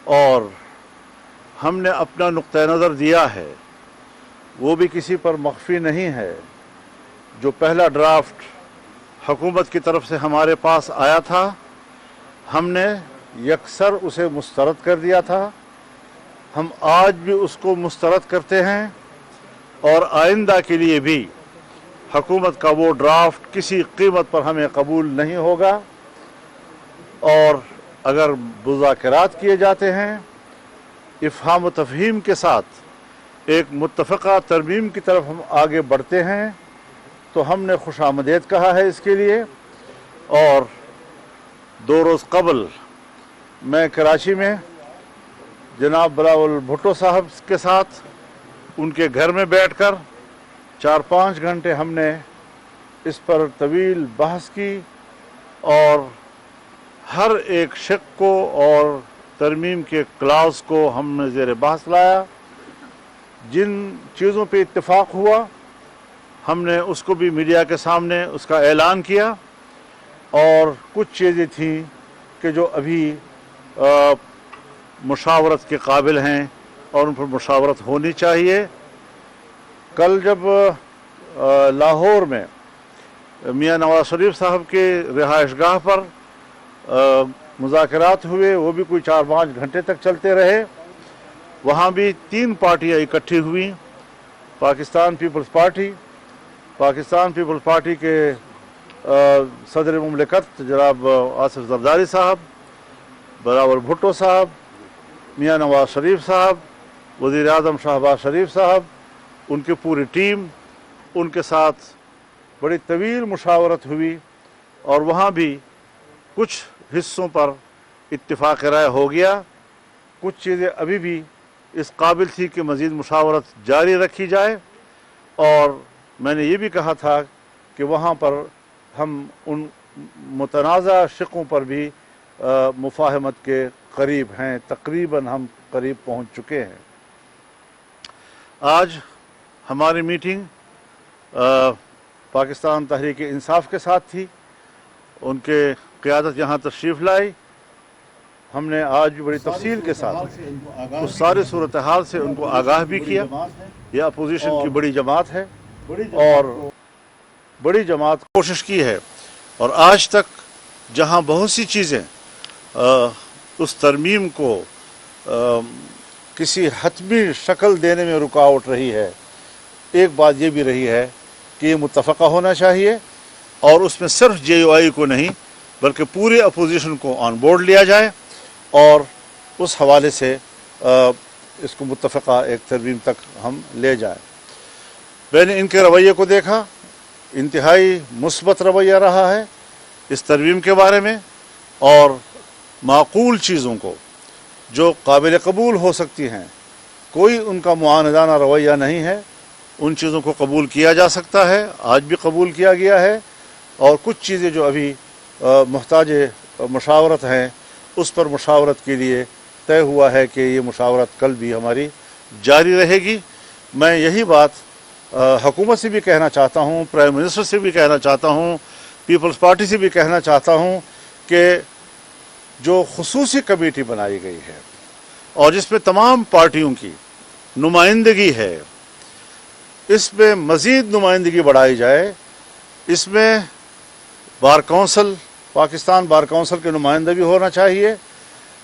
اور ہم نے اپنا نقطہ نظر دیا ہے، وہ بھی کسی پر مخفی نہیں ہے۔ جو پہلا ڈرافٹ حکومت کی طرف سے ہمارے پاس آیا تھا، ہم نے یکسر اسے مسترد کر دیا تھا۔ ہم آج بھی اس کو مسترد کرتے ہیں، اور آئندہ کے لیے بھی حکومت کا وہ ڈرافٹ کسی قیمت پر ہمیں قبول نہیں ہوگا۔ اور اگر مذاکرات کیے جاتے ہیں افہام و تفہیم کے ساتھ، ایک متفقہ ترمیم کی طرف ہم آگے بڑھتے ہیں، تو ہم نے خوش آمدید کہا ہے اس کے لیے۔ اور 2 روز قبل میں کراچی میں جناب بلاول بھٹو صاحب کے ساتھ ان کے گھر میں بیٹھ کر 4-5 گھنٹے ہم نے اس پر طویل بحث کی، اور ہر ایک شق کو اور ترمیم کے کلاز کو ہم نے زیر بحث لایا۔ جن چیزوں پہ اتفاق ہوا ہم نے اس کو بھی میڈیا کے سامنے اس کا اعلان کیا، اور کچھ چیزیں تھیں کہ جو ابھی مشاورت کے قابل ہیں اور ان پر مشاورت ہونی چاہیے۔ کل جب لاہور میں میاں نواز شریف صاحب کے رہائش گاہ پر مذاکرات ہوئے، وہ بھی کوئی 4-5 گھنٹے تک چلتے رہے۔ وہاں بھی 3 پارٹیاں اکٹھی ہوئیں، پاکستان پیپلز پارٹی کے صدر مملکت جناب آصف زرداری صاحب، بلاول بھٹو صاحب، میاں نواز شریف صاحب، وزیر اعظم شہباز شریف صاحب، ان کی پوری ٹیم، ان کے ساتھ بڑی طویل مشاورت ہوئی، اور وہاں بھی کچھ حصوں پر اتفاق رائے ہو گیا۔ کچھ چیزیں ابھی بھی اس قابل تھی کہ مزید مشاورت جاری رکھی جائے، اور میں نے یہ بھی کہا تھا کہ وہاں پر ہم ان متنازع شقوں پر بھی مفاہمت کے قریب ہیں، تقریباً ہم قریب پہنچ چکے ہیں۔ آج ہماری میٹنگ پاکستان تحریک انصاف کے ساتھ تھی، ان کے قیادت یہاں تشریف لائی۔ ہم نے آج بڑی تفصیل کے ساتھ اس ساری صورتحال سے ان کو آگاہ بھی کیا۔ یہ اپوزیشن کی بڑی جماعت ہے، اور بڑی جماعت کوشش کی ہے، اور آج تک جہاں بہت سی چیزیں اس ترمیم کو کسی حتمی شکل دینے میں رکاوٹ رہی ہے، ایک بات یہ بھی رہی ہے کہ یہ متفقہ ہونا چاہیے، اور اس میں صرف جے یو آئی کو نہیں بلکہ پورے اپوزیشن کو آن بورڈ لیا جائے، اور اس حوالے سے اس کو متفقہ ایک ترمیم تک ہم لے جائیں۔ میں نے ان کے رویے کو دیکھا، انتہائی مثبت رویہ رہا ہے اس ترمیم کے بارے میں، اور معقول چیزوں کو جو قابل قبول ہو سکتی ہیں، کوئی ان کا معاندانہ رویہ نہیں ہے، ان چیزوں کو قبول کیا جا سکتا ہے، آج بھی قبول کیا گیا ہے، اور کچھ چیزیں جو ابھی محتاج مشاورت ہیں اس پر مشاورت کے لیے طے ہوا ہے کہ یہ مشاورت کل بھی ہماری جاری رہے گی۔ میں یہی بات حکومت سے بھی کہنا چاہتا ہوں، پرائم منسٹر سے بھی کہنا چاہتا ہوں، پیپلز پارٹی سے بھی کہنا چاہتا ہوں کہ جو خصوصی کمیٹی بنائی گئی ہے اور جس میں تمام پارٹیوں کی نمائندگی ہے، اس میں مزید نمائندگی بڑھائی جائے۔ اس میں bar council, Pakistan bar council کے نمائندہ بھی ہونا چاہیے،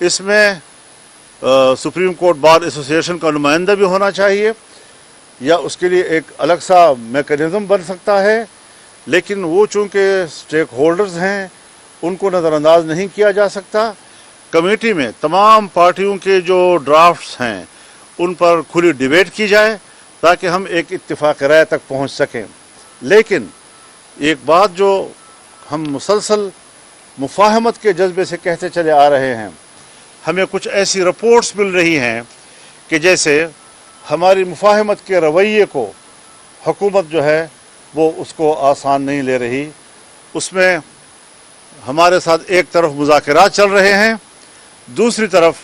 اس میں سپریم کورٹ بار ایسوسی ایشن کا نمائندہ بھی ہونا چاہیے، یا اس کے لیے ایک الگ سا میکانزم بن سکتا ہے، لیکن وہ چونکہ سٹیک ہولڈرز ہیں ان کو نظر انداز نہیں کیا جا سکتا۔ کمیٹی میں تمام پارٹیوں کے جو ڈرافٹس ہیں ان پر کھلی ڈیبیٹ کی جائے تاکہ ہم ایک اتفاق رائے تک پہنچ سکیں۔ لیکن ایک بات جو ہم مسلسل مفاہمت کے جذبے سے کہتے چلے آ رہے ہیں، ہمیں کچھ ایسی رپورٹس مل رہی ہیں کہ جیسے ہماری مفاہمت کے رویے کو حکومت جو ہے وہ اس کو آسان نہیں لے رہی۔ اس میں ہمارے ساتھ ایک طرف مذاکرات چل رہے ہیں، دوسری طرف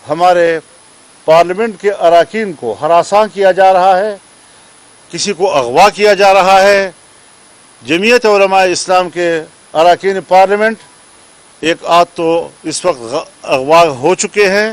ہمارے پارلیمنٹ کے اراکین کو ہراساں کیا جا رہا ہے، کسی کو اغوا کیا جا رہا ہے۔ جمعیت علماء اسلام کے اراکین پارلیمنٹ ایک آدھ تو اس وقت اغوا ہو چکے ہیں،